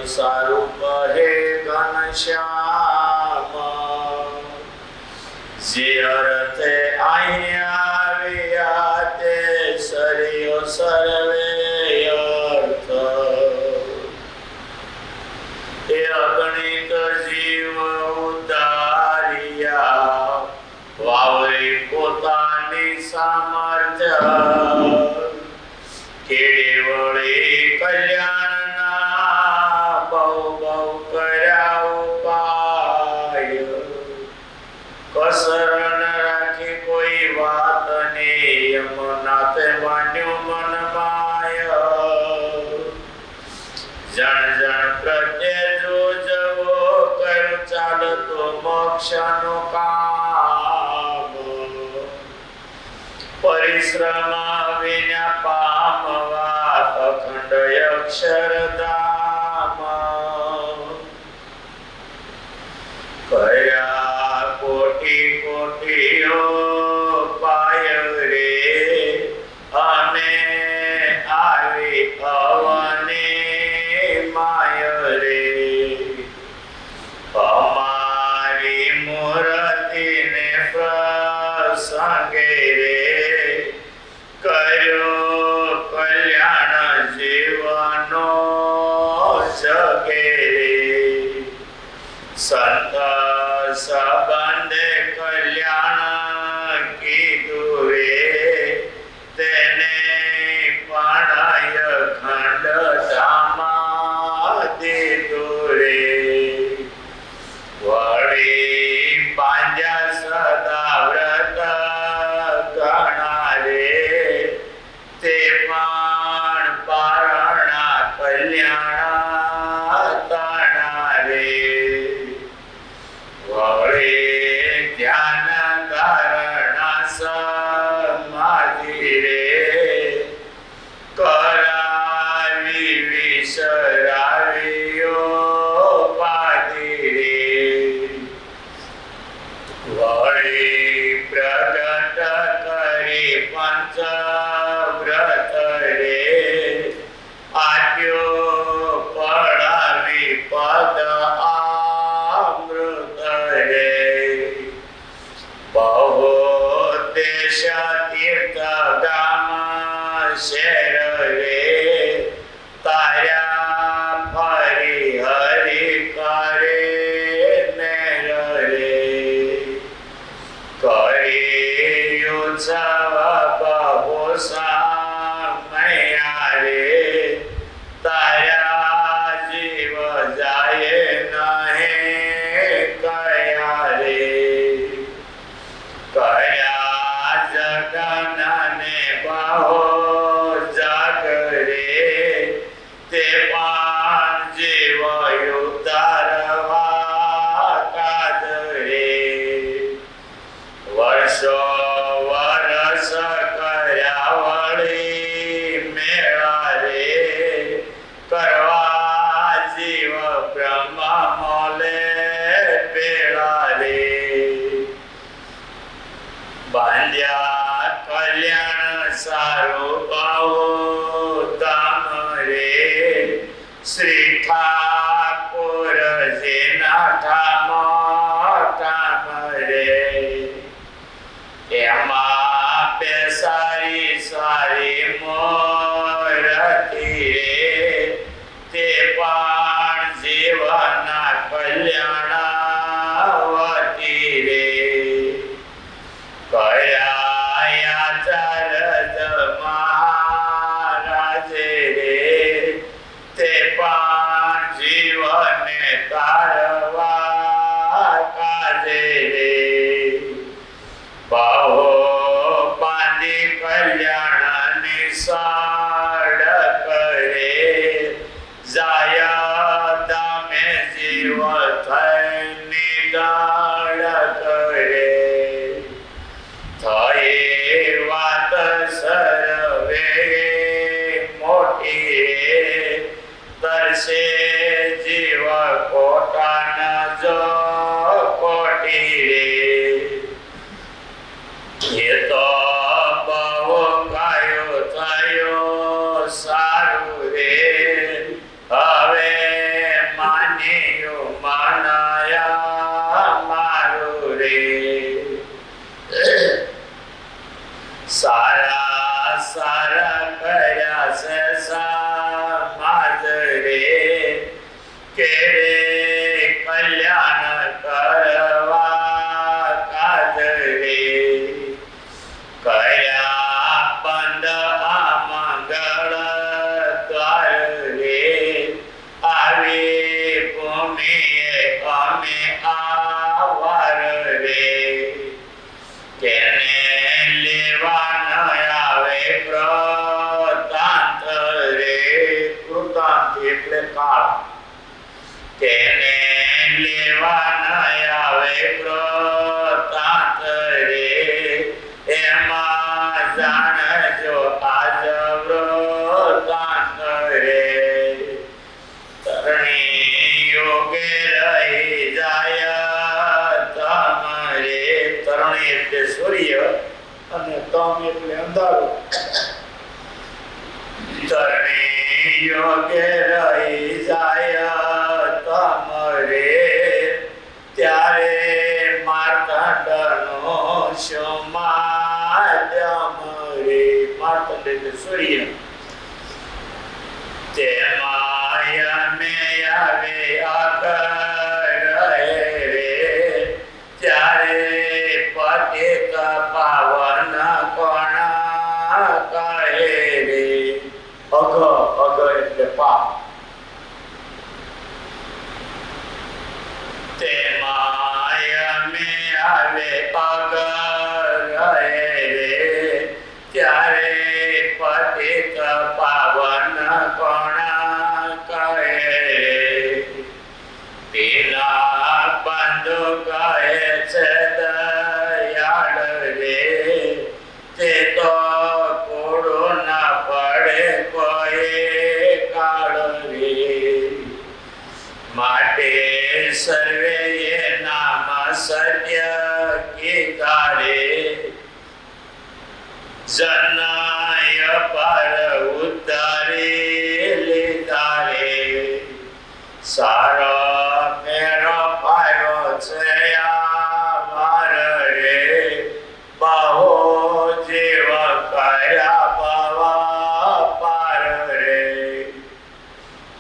સારું કહે ઘનશ્યામ, જે અર્થે અહીંયા આવ્યા તે સર્યો સર્વે અર્થ. એ અગણિત જીવ ઉદ્ધાર્યા વાવરી પોતાની સામર્થ્ય, કેળે વળી કલ્યાણના બહુ બહુ કર્યા ઉપાય. કસર ન રાખી કોઈ વાતની, યમનાથે માન્યું મન માય. જણ જણ પ્રત્યે જોજવો કર ચાલતો મોક્ષનું કામ. પરિશ્રમ વિના પામવા અખંડ અક્ષરધામ. કર્યા કોટી કોટીઓ પાય રે, અને આવી અવની માય રે. અમારી મૂર્તિને પ્રસંગે રે, કર્યો કલ્યાણ જીવનો જગે રે. સંત સંબંધે કલ્યાણ કીધું રે, તેને પણ ખંડ ધામા દીધું રે. વળી પાંજા સદા વ્રત ગણા રે, તે પણ પારણા કલ્યાણ તણા રે. વળી ધ્યાન ધારણા સમાધિ રે, કરાવી વિસરાવીઓ પાધી રે. વળી પ્રગટ કરી પંચવ્રત રે, આદ્યો પડાવી પદ અમૃત રે. બહુ દેશ તીર્થ ગામ શેર રે, તાર્યા ફરી હરિ કરે મેર રે. કરી ઉત્સવ બહુ સમયા રે, તાર્યા જીવ જાય નહે કયા રે. કયા જગનને બહુ જગ રે, તે પણ જીવ ઉતારવા કાજ રે. વર્ષો વરસ કર્યા વળી મેળા રે, કરવા જીવ બ્રહ્મ મોલે પેળા રે. બાંધ્યા કલ્યાણ સારું બહુ ધામ રે, શ્રી ઠાકોરજીના ઠામ ઠામ રે. એમાં બેસારી સારી મૂર્તિ રે, તે પણ જીવના કલ્યાણવતી રે. કયા ચરજ મહારાજ રે, તે પણ જીવને તારવા કાજે રે. બહુ બાંધી કલ્યાણની સડક રે, જાય તમે જીવ થઈને દડક રે. થઈ વાત સર્વે મોટી રે, તરસે જીવ કોટા ન જો કોટી રે. એ તો બહુ કાયો થયો સારું રે, હવે એટલે કાળ. તેને લેવા ન આવે કૃતાંત રે, એમાં જાણજો આજ વૃતાંત રે. તરણી યોગે રહી જાય તમરે. તરણી એટલે સૂર્ય અને તમ એટલે અંધારું. તરણી યોગે રહી જાય તમરે, ત્યારે માર્તંડનો શું માધ્યમ રે. માર્તંડ એટલે સૂર્ય. તેમાં મે આવે આકર રે, ત્યારે પતિત પાવન કોણ કહે રે. અઘ એટલે પાપ. તેમાં મે આવે અગર રે, ત્યારે પતિત પાવન કોણ કહે રે. પેલા બંધુ કહે છે દયાળ રે, તે તો કોડું ના પડે કોઈ કાળ રે. માટે સર્વે નામ સત્ય કીધા રે, જનય પર ઉદ્ધારી લીધા રે. સારો ફેરો પાયો છે આ વાર રે, બહુ જીવ કર્યા બવા પાર રે.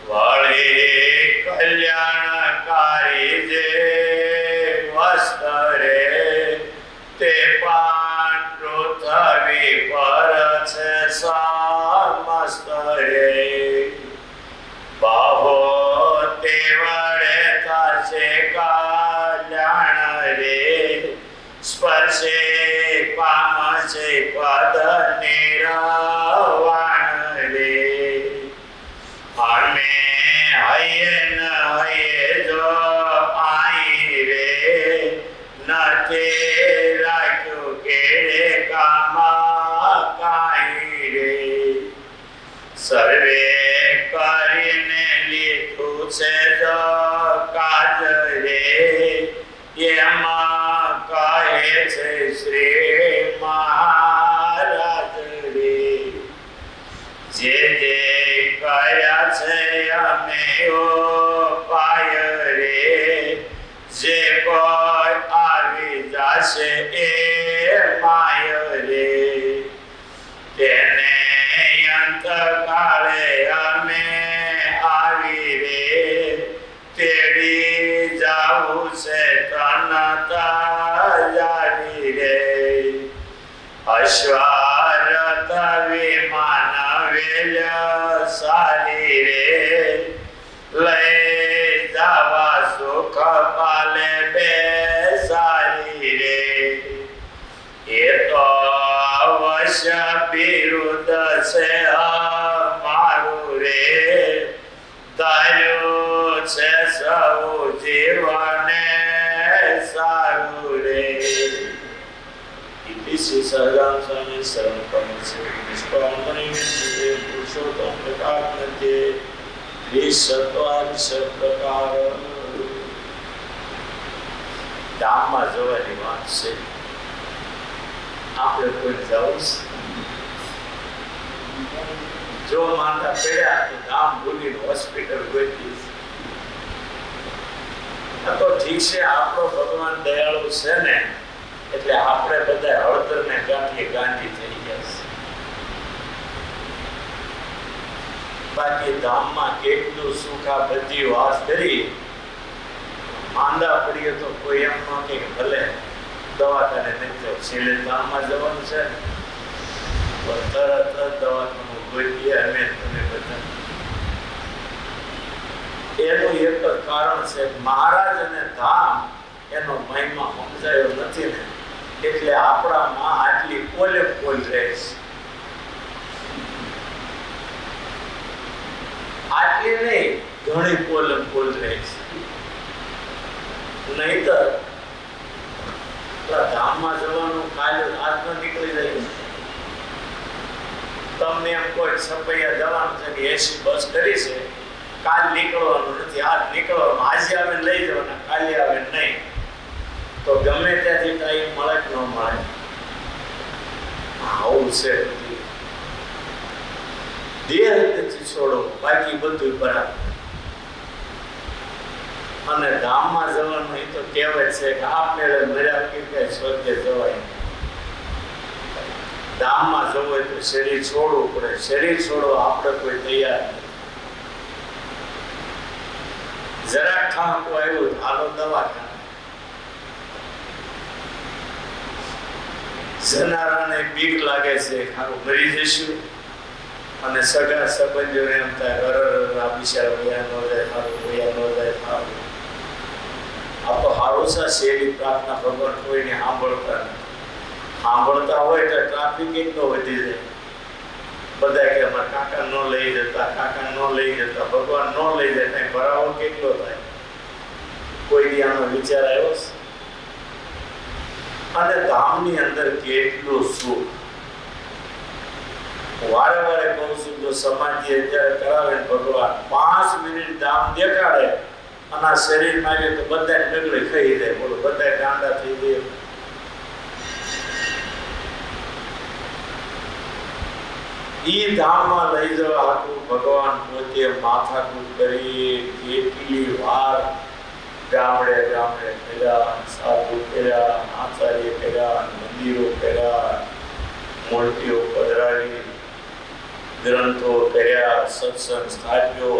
વળી કલ્યાણકારી જે વસ્ત્ર રે, તે પાન પૃથ્વી પર છે સમસ્ત રે. બહુ તે વડે થશે કલ્યાણ રે, સ્પર્શે પામશે પદ નિર્વાણ રે. અમે હૈયે ન હૈયે જો આઈ રે, નથી રાખ્યું કેળે કામા કાઈ રે. સર્વે કરીને લીધું છે જો કાજ રે, એમાં કહે છે શ્રી મહારાજ રે. જે જે કર્યા છે અમે ઉપાય રે, જે કોઈ આવી જશે એ માય રે. તેને અંત કાળે અમે આવી રે, તેડી જાવું છે તનતા જારી રે. અશ્વરથ વિમાન વેલ સારી રે, લઈ જવા સુખ પાલે બેસારી રે. એ તો અવશ્ય વિરુદ્ધ છે અમારું રે, તાર્યું છે સૌ જીવને સારું રે. ઇતિ શ્રી સહજાનંદ સ્વામી શરણ પમ છે નિષ્કામણી સુદેવ પુરુષોત્તમ પ્રકાર મધ્યે ત્રિસત્વાદિશ પ્રકાર. ધામમાં જવાની વાત છે. આપણે કોઈ જવું જો માંદા પડ્યા તો ધામ ભૂલીને હોસ્પિટલ ગોતી. તો ઠીક છે, આપણો ભગવાન દયાળુ છે ને, એટલે આપણે બધા હળદર ને ગાંઠીએ ગાંધી થઈ ગયા છે. બાકી ધામમાં કેટલું સુખ આ બધી વાત કરી. માંદા પડીએ તો કોઈ એમ ન કે ભલે દવાખાને નહીં જાવ, છેલ્લે ધામમાં જવાનું છે તો તરત જ દવાખાનું ગોતીએ અમે તમે બધા. એનું એક જ કારણ છે, મહારાજ અને ધામ એનો મહિમા સમજાયો નથી ને, એટલે આપણામાં આટલી પોલે પોલ રહે છે. આટલી નહીં, ઘણી પોલમ પોલ રહે છે. નહીતર ધામમાં જવાનું કાલે આજમાં નીકળી જાય. તમને એમ કોઈ સપૈયા જવાનું છે, 80 બસ કરી છે, કાલ નીકળવાનું નથી, આજ નીકળવાનું, આજે આવે લઈ જવાના, કાલે આવે નહીં, તો ગમે ત્યાંથી ટાઈમ મળે કે ન મળે. આવું છે. દેહ નથી છોડો, બાકી બધું બરાબર. અને ધામમાં જવાનું એ તો કહેવાય છે કે આપમેળે મર્યા કે સ્વર્ગે જવાય. ધામમાં જવું હોય તો શરીર છોડવું પડે. શરીર છોડવા આપણે કોઈ તૈયાર નથી. જરાક ખાંકું આવ્યું, હાલો દવાખાને. જનારાને બીક લાગે છે, ખારું મરી જઈશું. અને સગા સંબંધીઓને એમ થાય, આ બિચારા વયા ન જાય, સારું વયા ન જાય, સારું. આ તો સારું છે. શેરી પ્રાર્થના ભગવાન કોઈને સાંભળતા નથી. સાંભળતા હોય તો ટ્રાફિક એટલો વધી જાય. બધા કે અમારા કાકા ન લઈ જતા, કાકા ન લઈ જતા, ભગવાન ન લઈ જાય, ત્યાં ભરાવો કેટલો થાય. કોઈ દી આનો વિચાર આવ્યો છે? અને ધામની અંદર કેટલું સુખ. વારે વારે કહું છું, જો સમાધિ અત્યારે કરાવે ભગવાન 5 મિનિટ ધામ દેખાડે અને આ શરીરમાં આવે તો બધા ડગલે ખાઈ જાય. બોલો, બધા ગાંડા થઈ જાય. ઈ ધામમાં લઈ જવા હાટું ભગવાન પોતે માથાકૂટ કરી કેટલી વાર ગામડે ગામડે કર્યા, સાધુ કર્યા, આચાર્ય કર્યા, મંદિરો કર્યા, મૂર્તિઓ પધરાવી, ગ્રંથો કર્યા, સત્સંગ સ્થાપ્યો,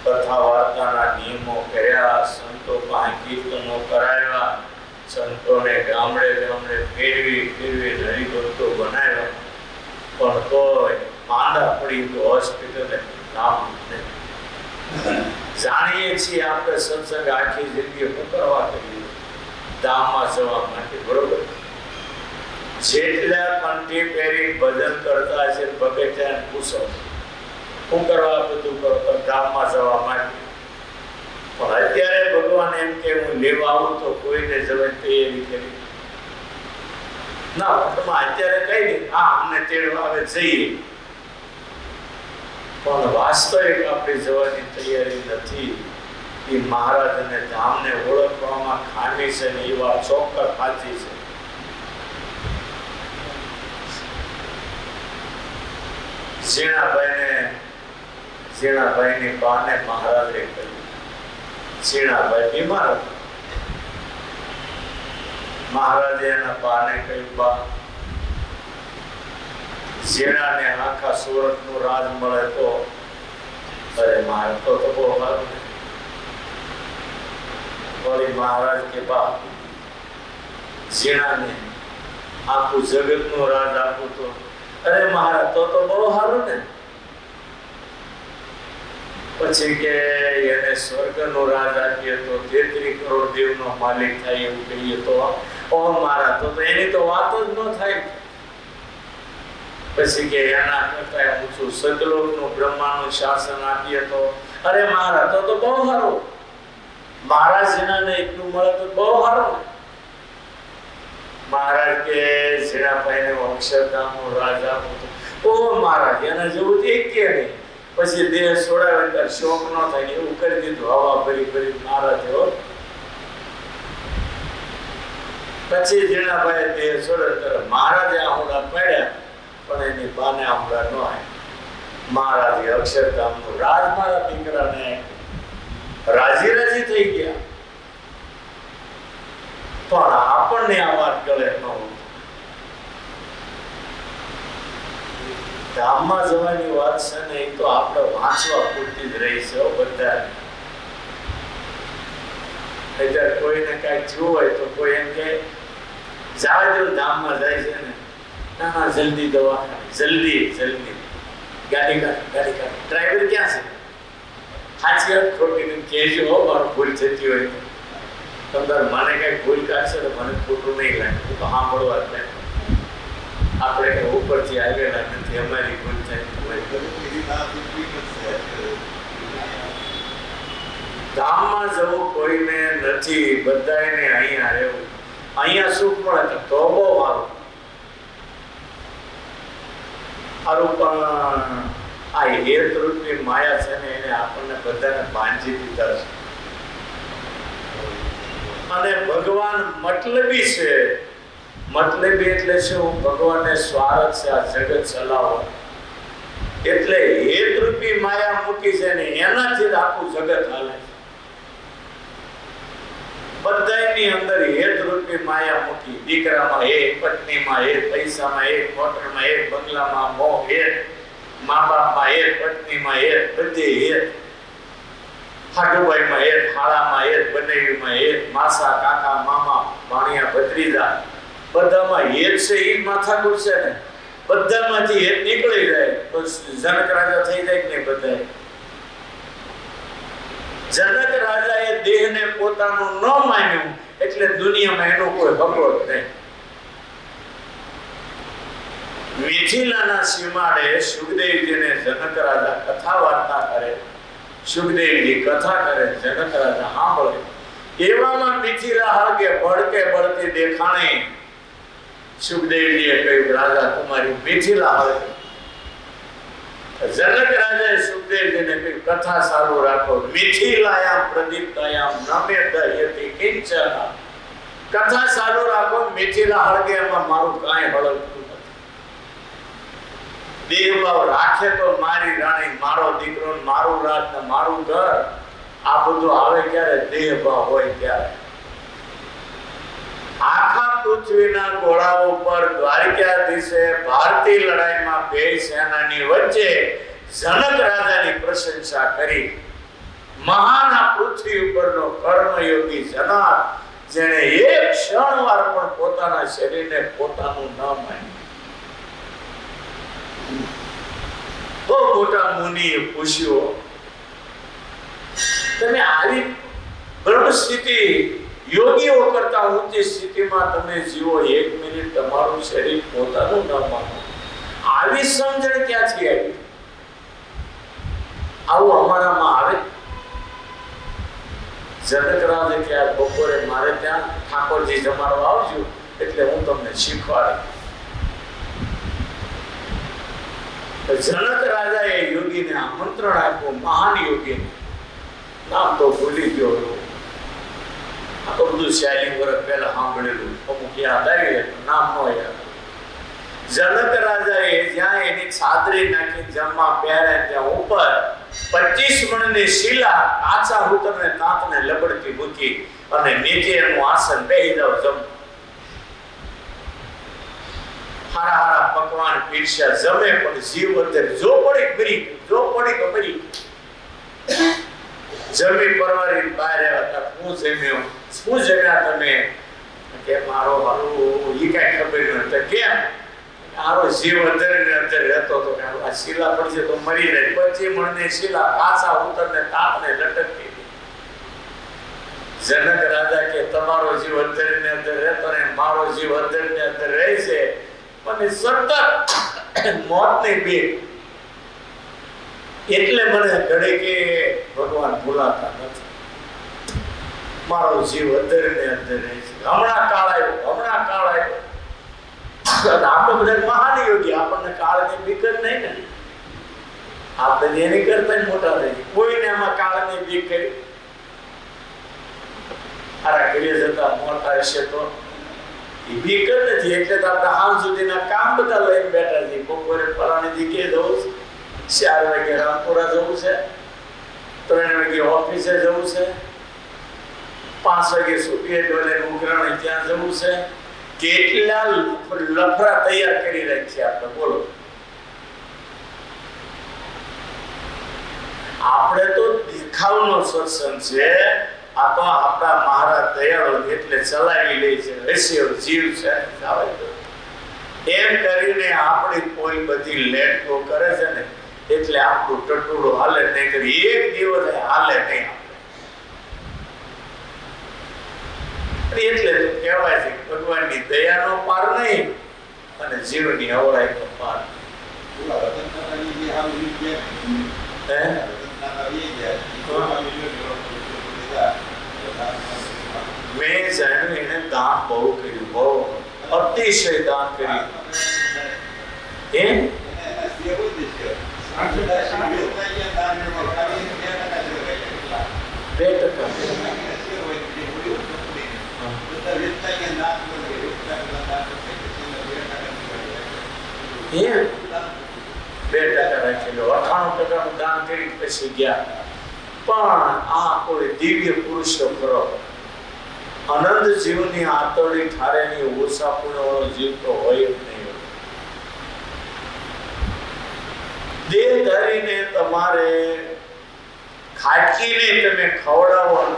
કથા વાર્તાના નિયમો કર્યા, સંતો પાસે કીર્તનો કરાવ્યા, સંતોને ગામડે ગામડે ફેરવી ફેરવી હરિભક્તો બનાવ્યા. પણ કોઈ માંદા પડી તો હોસ્પિટલે નામ નહીં. જાણીએ છીએ આપણે સત્સંગ આખી જિંદગી શું કરવા કરીએ? ધામમાં જવા માટે. બરોબર? જેટલા કંઠી પહેરી ભજન કરતા છે ભગત્યાને પૂછો શું કરવા બધું કરો? પણ ધામમાં જવા માટે. પણ અત્યારે ભગવાન એમ કે હું લેવા આવું તો કોઈને જવાની તૈયારી કરી ના. અત્યારે કઈ નહીં, હા અમને તેડવા આવે જઈએ, પણ વાસ્તવિક આપણી જવાની તૈયારી નથી. એ મહારાજ અને ધામને ઓળખવામાં ખામી છે ને એ વાત ચોક્કસ સાચી છે. ઝીણાભાઈની બાને મહારાજે કહ્યું, ઝીણાભાઈ બીમાર હતા. મહારાજે એના બાને કહ્યું, બા ઝીણાને આખા સુરતનું રાજ મળે તો અરે મહારાજ તો બહુ સારું. વળી મહારાજ કે બા ઝીણાને આખું જગતનું રાજ આપું તો અરે મહારાજ તો બહુ સારું ને. પછી કે એને સ્વર્ગનો રાજ આપીએ તો 33 કરોડ દેવનો માલિક થાય એવું કહીએ તો ઓ મહારાજ તો એની તો વાત જ ન થાય. પછી કે એના કરતા ઊંચું સતલોકનું બ્રહ્માનું શાસન આપીએ તો અરે મહારાજ તો બહુ સારું. મહારાજને એટલું મળે તો બહુ સારું. મહારાજ કે ઝીણાભાઈને અક્ષરધામનો રાજ આપો તો ઓ મહારાજ એના જેવું તો એક કે નહીં. પછી દેહ છોડાવે ત્યારે શોક ન થાય એવું કરી દીધું. હવા ભરી ભરી મહારાજે હો. પછી ઝીણાભાઈ દેહ છોડે ત્યારે મહારાજે આહુડા પાડ્યા, પણ એની બાને આહુડા ન આવ્યા. મહારાજે અક્ષરધામનું રાજ મારા દીકરાને રાજી રાજી થઈ ગયા. પણ આપણને આ વાત ગળે ન હોય. ધામમાં જવાની વાત છે ને એ તો આપણે વાંચવા પૂરતી જ રહી છે બધા. એટલે કોઈને કઈ થયું હોય તો કોઈ એમ કે જાજો ધામમાં જાય છે ને, ના ના જલ્દી દવાખાને, જલ્દી જલ્દી ગાડી કાઢ ડ્રાઈવર ક્યાં છે? સાચી વાત ખોટી કહેજો હો, મારું ભૂલ થતી હોય તો મને કઈ ભૂલ કાઢશે તો મને ખોટું નહીં લાગે. હું તો સાંભળવા જ લાગે. આપણે ઉપરથી આવેલા નથી, અમારી ભૂલ થાય. ધામમાં જવું કોઈને નથી, બધાને અહીંયા રહેવું. અહીંયા સુખ મળે તો બહુ સારું. પણ આ હેત રૂપની માયા છે ને, એને આપણને બધાને બાંધી દીધા છે. અને ભગવાન મતલબી છે. મતલબી એટલે શું? ભગવાનને સ્વાર્થ છે આ જગત ચલાવવા. એટલે હેત રૂપી માયા મૂકી છે ને, એનાથી જ આખું જગત હાલે છે. બધાની અંદર હેત રૂપી માયા મૂકી. દીકરામાં હેત, પત્નીમાં હેત, પૈસામાં હેત, મોટરમાં હેત, બંગલામાં મોહ હેત, મા બાપમાં હેત, પત્નીમાં હેત, બધે હેત, હાડુભાઈમાં હેત, હાળામાં હેત, બનેવીમાં હેત, માસા, કાકા, મામા, ભાણિયા, ભત્રીજા, બધામાં હેત છે. એ માથાકૂટ છે ને. બધામાંથી હેત નીકળી જાય તો જનક રાજા થઈ જાય કે નહીં? બધા જનક રાજાએ દેહને પોતાનું ન માન્યું એટલે દુનિયામાં એનો કોઈ હકો જ નહીં. મિથિલાના સીમાડે સુખદેવજીને જનક રાજા કથા વાર્તા કરે. સુખદેવજી કથા કરે, જનક રાજા સાંભળે. એવામાં મિથિલા હળગે ભડકે બળતી દેખાણી. સુખદેવજીએ કહ્યું, રાજા તમારી મિથિલા હળગે. જનક રાજાએ સુખદેવજીને કહ્યું, કથા ચાલુ રાખો. મિથિલાયામ પ્રદીપ્તાયામ નમે દયતિ કિંચન. કથા ચાલુ રાખો. મિથિલા હળગે એમાં મારું કાંઈ હળગતું નથી. દેહભાવ રાખે તો મારી રાણી, મારો દીકરો, મારું રાજ ને મારું ઘર. આ બધું આવે ક્યારે? દેહભાવ હોય ત્યારે. આખા પૃથ્વીના ગોળા ઉપર દ્વારકાધીશે ભારતીય લડાઈમાં બે સેનાની વચ્ચે જનક રાજાની પ્રશંસા કરી. મહાન આ પૃથ્વી ઉપરનો કર્મયોગી જનક, જેને એક ક્ષણવાર પણ પોતાના શરીરને પોતાનું ન માન્યું. બહુ મોટા મુનિએ પૂછ્યું, તમે આવી બ્રહ્મ સ્થિતિ, યોગીઓ કરતા ઊંચી સ્થિતિમાં તમે જીવો, 1 મિનિટ તમારું શરીર પોતાનું ન માનો, આવી સમજણ ક્યાંથી આવી? આવું અમારામાં આવે? જનક રાજા કે આ બપોરે મારે ત્યાં ઠાકોરજી જમાડવા આવજો, એટલે હું તમને શીખવાડું. જનક રાજાએ યોગીને આમંત્રણ આપ્યું. મહાન યોગીને નામ તો ભૂલી ગયો. આ તો બધું 40 વર્ષ પહેલા સાંભળેલું, અમુક યાદ આવી, નામ ન યાદ. જનક રાજાએ જ્યાં એની છાદરી નાખી જમવા પહેરે ત્યાં ઉપર 25 મણની શિલા કાચા હુતરને તાંતને લબડતી મૂકી અને નીચે એનું આસન બેહી જાવ જમ. હારા હારા પકવાન પીરસ્યા, જમે પણ જીવ અંદર જો પડી મરી, જો પડી તો મરી. જમી પરવારી બહાર આવ્યા. હું જમ્યો. શું જમ્યા તમે? કે મારો હારું ઈ કઈ ખબર નહોતી. કેમ? આરો જીવ અંદર ને અંદર રહેતો હતો. આ શિલા પડશે તો મરી જાય. 25 મણની શિલા કાચા ઉતરને તાપને લટકતી. જનક રાજા કે તમારો જીવ અંદર ને અંદર રહેતો ને મારો જીવ અંદર ને અંદર રહે છે, મને સતત મોતની બીક. એટલે મને ઘડે કે ભગવાન ભૂલાતા નથી. મારો જીવ અંદર ને અંદર રહે છે. હમણાં કાળ આવ્યો, હમણાં કાળ આવ્યો. આપણે બધા મહાન યોગી, આપણને કાળની બીક જ નહીં ને. આપણે એની કરતા મોટા થઈ, કોઈને આમાં કાળની બીક કરી. આરા ઘરે જતા મોટા હશે તો એ બીક જ નથી. એટલે તો આપણે હાલ સુધીના કામ બધા લઈને બેઠા છીએ. બપોરે પરાણી દીકે જવું છે, 4 વાગે રામપુરા જવું છે, 3 વાગે ઓફિસે જવું છે, 5 વાગે સુપીએ ડોલે ઉઘરાણી ત્યાં જવું છે. કેટલા લફરા તૈયાર કરી રાખ્યા આપણે, બોલો. આપણે તો દેખાવનો સત્સંગ છે. આ તો આપણા મહારાજ દયાળુ એટલે ચલાવી લે છે. હસ્યો જીવ છે એમ કરીને આપણી કોઈ બધી લેટ ગો કરે છે ને, એટલે આપણું ટટુડું હાલે નહીં. કરી એક દિવસ હાલે નહીં. એટલે તો કહેવાય છે ભગવાનની દયાનો પાર નહીં અને જીવની અવળાઈનો પાર. દાન બહુ કર્યું, બહુ અતિશય દાન કર્યું. એ 2% રાખેલો, 98% દાન કરી પછી ગયા. પણ આ કોઈ દિવ્ય પુરુષો કરો, અનંત જીવની આતરડી ઠારેની ઓછા પૂર્ણ જીવ તો હોય જ નહીં. દેહ ધરીને તમારે ખાટકીને તમે ખવડાવો ને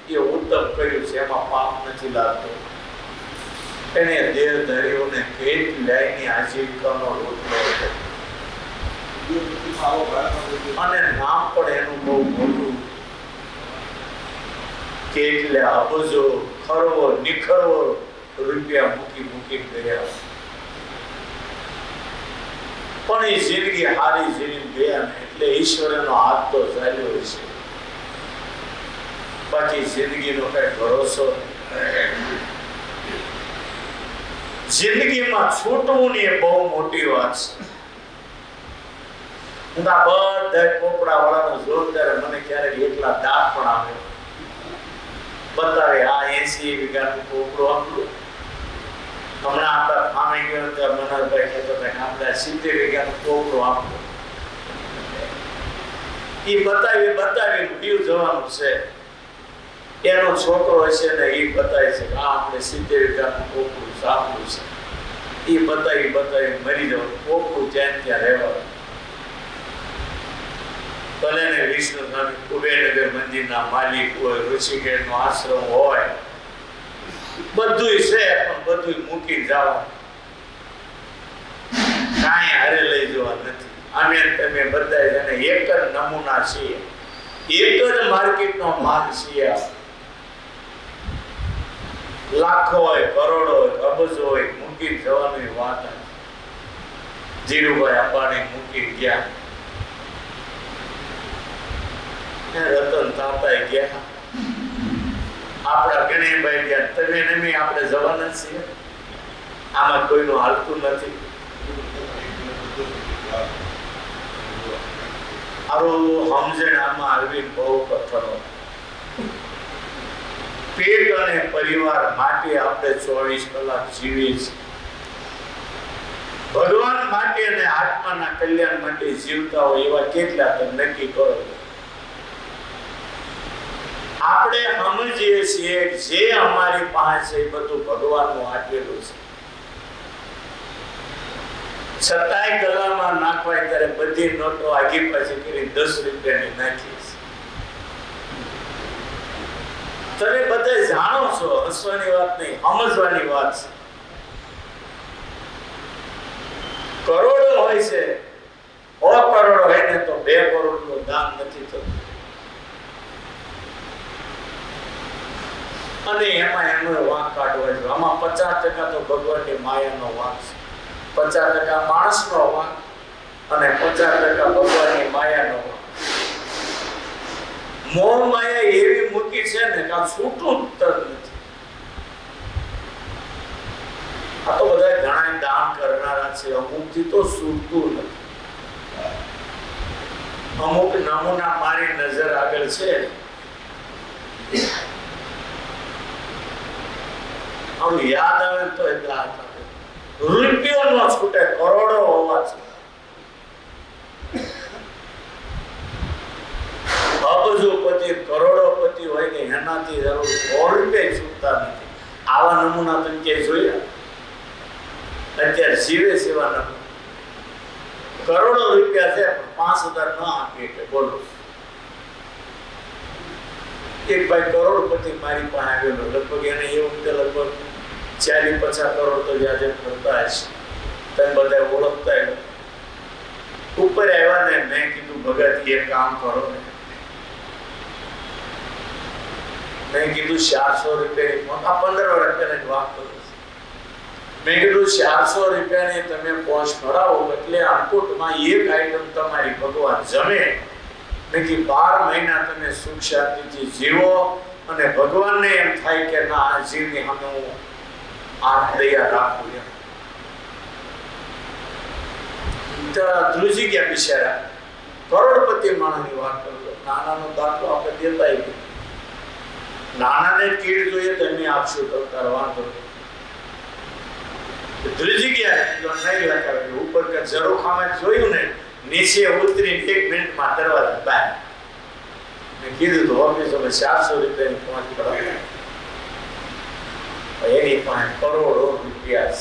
એ ઉત્તમ કર્યું છે, એમાં પાપ નથી લાગતો. એને દેહ ધરીઓને પેટ લાઈની આજીવિકાનો રોટલો અને નામ પણ એનું બહુ મોટું, કેટલા અબજો ખરવો નિખરવો રૂપિયા મૂકી ગયા. પણ એ જિંદગી હારી જીવી ગયા ને એટલે ઈશ્વરનો હાથ તો ચાલ્યો છે, બાકી જિંદગીનો કઈ ભરોસો. જિંદગીમાં છૂટવું ને એ બહુ મોટી વાત છે. હું આ બધા કોપડા વાળાનો જોરદાર મને ક્યારેક એકલા દાંત પણ આવે બતાવે, આ 80 વીઘાનું કોપડું આપણું. હમણાં આપણા ફામે ગયો ત્યાં મનોહરભાઈ કહેતો હતા કે આપણે 70 વીઘાનું કોપડું આપણું. એ બતાવી પીવું જવાનું છે. એનો છોકરો હશે ને એ બતાવે છે આ આપણે 70 વીઘાનું કોપડું સાપડું છે. એ બતાવી મરી જવાનું, કોપડું ત્યાં રહેવાનું. ભલે ને વિષ્ણુ સ્વામી કુબેરનગર મંદિરના માલિક હોય, ઋષિકેશનો આશ્રમ હોય, બધું છે, પણ બધું મૂકી જવાનું, કાંઈ હારે લઈ જવા નથી. અમે તમે બધા જણે એક જ નમૂના છીએ, એક જ માર્કેટનો માલ છીએ. લાખો હોય, કરોડો હોય, અબજો હોય, મૂકી જવાની વાત. ધીરુભાઈ અંબાણી મૂકી ગયા, રતન તાતા ગયા, આપણા ગણેશભાઈ ગયા, તમે નમી આપણે જવાના છીએ. આમાં કોઈનું હાલતું નથી. આવું સમજણ આમાં આવી બહુ કઠણ. પેટ અને પરિવાર માટે આપણે 24 કલાક જીવીએ છીએ. ભગવાન માટે અને આત્માના કલ્યાણ માટે જીવતા હોય એવા કેટલા તમે નક્કી કરો. આપણે સમજીએ છીએ જે અમારી પાસે એ બધું ભગવાનનું આપેલું છે, છતાંય ગલામાં નાખવાય ત્યારે બધી નોટો આગી પાછી કરી 10 રૂપિયાની નાખી. તમે બધા જાણો છો, હસવાની વાત નહીં, સમજવાની વાત છે. કરોડો હોય છે, 100 કરોડ હોય ને તો 2 કરોડ નું દાન નથી થતું. અને એમાં એનો વાંક કાઢવો જોઈએ. આમાં 50% તો ભગવાનની માયાનો વાંક છે, 50% માણસનો વાંક અને 50% ભગવાનની માયાનો વાંક. મોહ માયા એવી મૂકી છે ને કે છૂટું જ નથી. આ તો બધા ઘણા દાન કરનારા છે, અમુકથી તો છૂટતું નથી. અમુક નમૂના મારી નજર આગળ છે. આવું યાદ આવે તો રૂપિયો ન છૂટે, કરોડો હોવા છે. અબજોપતિ કરોડોપતિ હોય ને એનાથી જરૂર 100 રૂપિયા છૂટતા નથી. આવા નમૂના તમે ક્યાંય જોયા? અત્યારે જીવે સેવા નમૂના કરોડો રૂપિયા છે, પણ 5000 ન આપીએ કે બોલો. એક ભાઈ કરોડપતિ મારી પાસે આવેલો, લગભગ એને એ વખતે લગભગ 40-50 કરોડ તો વ્યાજે ફરતા હશે. તમે બધા ઓળખતા ઉપર આવ્યા ને મેં કીધું ભગત એક કામ કરો ને. મેં કીધું 400 રૂપિયાની 15 વર્ષ પહેલા વાત કરું. મેં કીધું 400 રૂપિયાની તમે પોસ્ટ ભરાવો એટલે અંકુટમાં એક આઈટમ તમારી ભગવાન જમે. મેં કીધું 12 મહિના તમે સુખ શાંતિથી જીવો અને ભગવાનને એમ થાય કે ના આ જીવની સામે હું આંખ દયા રાખું એમ. ધ્રુજી ગયા બિચારા. કરોડપતિ માણસની વાત કરું, નાનાનો દાખલો આપણે દેતા નથી. નાનાને કીડ જોઈએ તો એમને આપશું તો તારો વાંધો ધ્રુજી ગયા. જો નહીં લખાવે ઉપર કે ઝરૂખામાં જોયું ને નીચે ઉતરી 1 મિનિટમાં દરવાજા બહાર. મેં કીધું તો ઓફિસમાં 400 રૂપિયાની પહોંચ કરાવી. એની પાસે કરોડો રૂપિયા.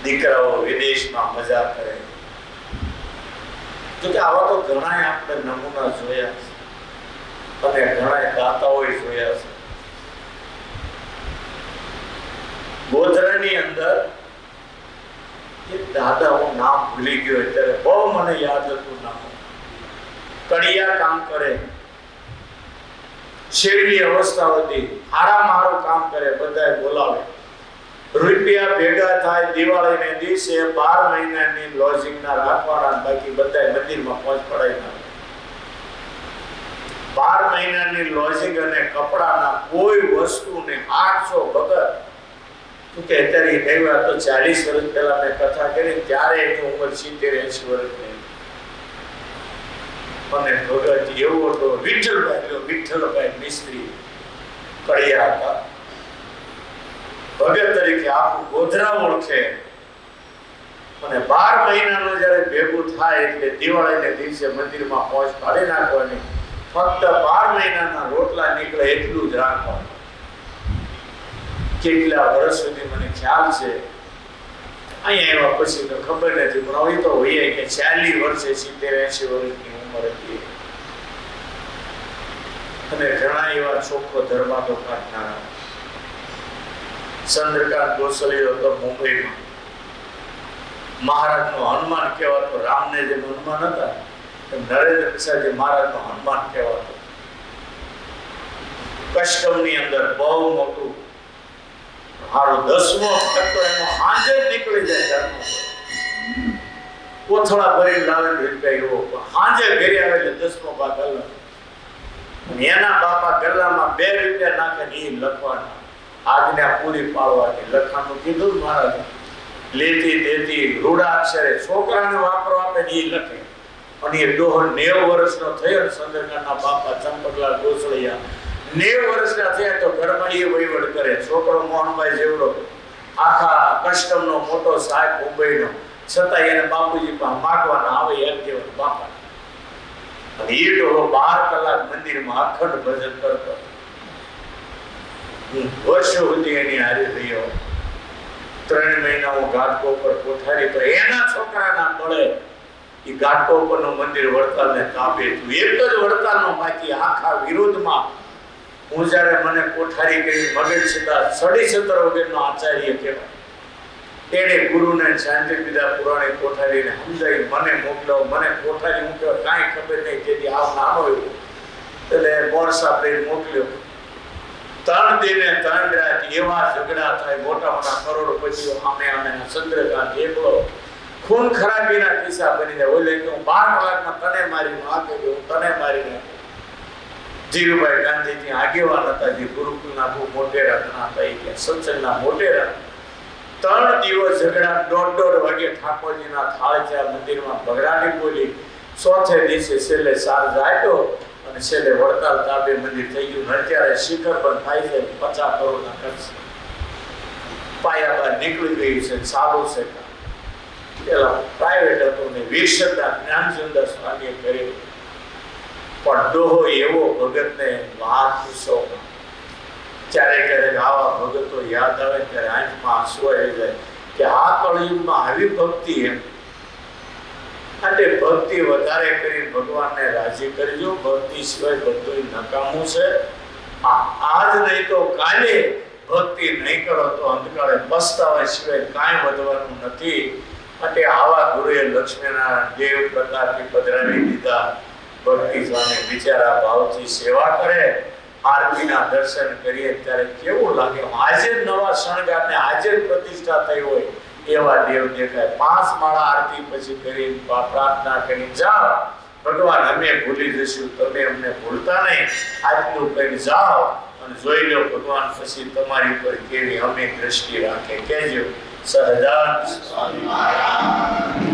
દીકરાઓ વિદેશમાં મજા કરે. તો કે આવા તો ઘણા આપણે નમૂના જોયા છે અને ઘણા દાતાઓ જોયા છે. ગોધરાની અંદર એક દાદા, હું નામ ભૂલી ગયો અત્યારે, બહુ મને યાદ હતું નામ. કડિયા કામ કરે, છેલ્લી અવસ્થા હતી, હારામાં હારું કામ કરે, બધાય બોલાવે, રૂપિયા ભેગા થાય. દિવાળીને દિવસે 12 મહિનાની લોજિંગના રાખવાના, બાકી બધાય મંદિરમાં પહોંચ પડાવી નાખે. 12 મહિનાની લોજિંગ અને કપડાના કોઈ વસ્તુને 800 વગર. તો કે અત્યારે કહેવા તો 40 વર્ષ પહેલા મેં કથા કરી ત્યારે એની ઉંમર 70-80 વર્ષની. અને ભગત એવો હતો વિઠ્ઠલભાઈ મિસ્ત્રી કડિયા હતા. ભગત તરીકે આખું ગોધરા ઓળખે. અને 12 મહિનાનો જયારે ભેગું થાય એટલે દિવાળીને દિવસે મંદિરમાં પહોંચ પાડી નાખવાની. ફક્ત 12 મહિનાના રોટલા નીકળે એટલું જ રાખવાનું. કેટલા વર્ષ સુધી મને ખ્યાલ છે, અહીંયા આવ્યા પછી તો ખબર નથી, પણ હવે તો હોય કે 40 વર્ષે 70-80 વર્ષની ઉંમર હતી. અને ઘણા એવા ચોખ્ખો ધર્માતો કાઢનારા. ચંદ્રકાંત ગોસલીઓ હતો મુંબઈમાં. મહારાજનો હનુમાન કહેવાતો. રામને જે હનુમાન હતા નરેન્દ્ર પ્રસાદજી મહારાજનો હનુમાન કહેવાતો. કસ્ટમની અંદર બહુ મોટું હારો 10મો ટકો એનો હાજર નીકળી જાય. કોથળા ભરીને લાવે રૂપિયા એવો, હાજર ઘરે આવે એટલે 10મો ભાગ અલગ. એના બાપા ગલ્લામાં 2 રૂપિયા નાખે ને એ લખવાના, આજ્ઞા પૂરી પાડવાની. લખાણનું કીધું મહારાજ, લેતી દેતી રૂડા અક્ષરે છોકરાને વાપરો આપે ને એ લખે. અને એ ડોહો 90 વર્ષનો થયો. ચંદ્રકાંતના બાપા ચંપકલાલ ગોસળિયા 90 વર્ષના થયા તો ઘરમાં એ વહીવટ કરે. છોકરો મોહનભાઈ જેવડો આખા કસ્ટમનો મોટો સાહેબ મુંબઈનો, છતાં એને બાપુજી પાસે માગવાના આવે એમ કહેવાય બાપા. અને એ ડોહો 12 કલાક મંદિરમાં અખંડ ભજન કરતો. વર્ષો સુધી એની હારે રહ્યો. 3 મહિના હું ઘાટકો પર કોઠારી પર એના છોકરાના મળે. એ ઘાટકો પરનું મંદિર વડતાલને તાપે હતું. એક જ વડતાલનો બાકી આખા વિરોધમાં. હું જયારે મને કોઠારી કરી મગજ સીધા 17 વગરનો આચાર્ય કહેવાય. એને ગુરુને શાંતિ પીધા પુરાણી કોઠારીને સમજાવી મને મોકલો. મને કોઠારી હું કહેવાય કાંઈ ખબર નહીં, તેથી આવ નાનો એવું. એટલે બોરસા લઈને મોકલ્યો. 3 દિને 3 રાત એવા ઝઘડા થાય. મોટા મોટા કરોડપતિઓ સામે ચંદ્રકાંત એકલો ખૂન ખરાબીના કિસ્સા બની જાય. ઓલે કે હું 12 કલાકમાં તને મારીને આ કહી હું તને મારીને. ધીરુભાઈ ગાંધી ત્યાં આગેવાન હતા, જે ગુરુકુલના બહુ મોટેરા ઘણા હતા, એ સત્સંગના મોટેરા. 3 દિવસ ઝઘડા. 1:30 વાગે ઠાકોરજીના થાળ મંદિરમાં બગડાની બોલી. 4થે દિવસે છેલ્લે સારજ આપ્યો અને છેલ્લે વડતાલ તાબે મંદિર થઈ ગયું. અત્યારે શિખર બંધ થાય છે. 50 કરોડના ખર્ચ પાયા બહાર નીકળી ગયું છે. સારું છે. પેલા પ્રાઇવેટ હતું ને વિરસદા જ્ઞાનચંદ્ર સ્વામીએ કર્યું. પણ ડોહો એવો ભગતને વાત પૂછો. ક્યારેક આવા ભગતો યાદ આવે ત્યારે આંખમાં આંસુ આવી જાય કે આ કળયુગમાં આવી ભક્તિ એમ. અને ભક્તિ વધારે કરી ભગવાનને રાજી કરજો. ભક્તિ સિવાય બધું નકામું છે. આજ નહીં તો કાલે ભક્તિ નહીં કરો તો અંતકાળે પસ્તાવા સિવાય કાંઈ વધવાનું નથી. માટે આવા ગુરુએ લક્ષ્મીનારાયણ દેવ પ્રતાપથી પધરાવી દીધા. ભક્તિ સ્વામી બિચારા ભાવથી સેવા કરે. આરતીના દર્શન કરીએ ત્યારે કેવું લાગે. આજે જ નવા શણગારને આજે જ પ્રતિષ્ઠા થઈ હોય એવા દેવ દેખાય. 5 માળા આરતી પછી કરી પ્રાર્થના કરી જાઓ ભગવાન અમે ભૂલી જશું, તમે અમને ભૂલતા નહીં. આટલું કહીને જાઓ અને જોઈ લો ભગવાન પછી તમારી પર કેવી અમે દ્રષ્ટિ રાખે. કહેજો સહજાનંદ સ્વામી મહારાજ.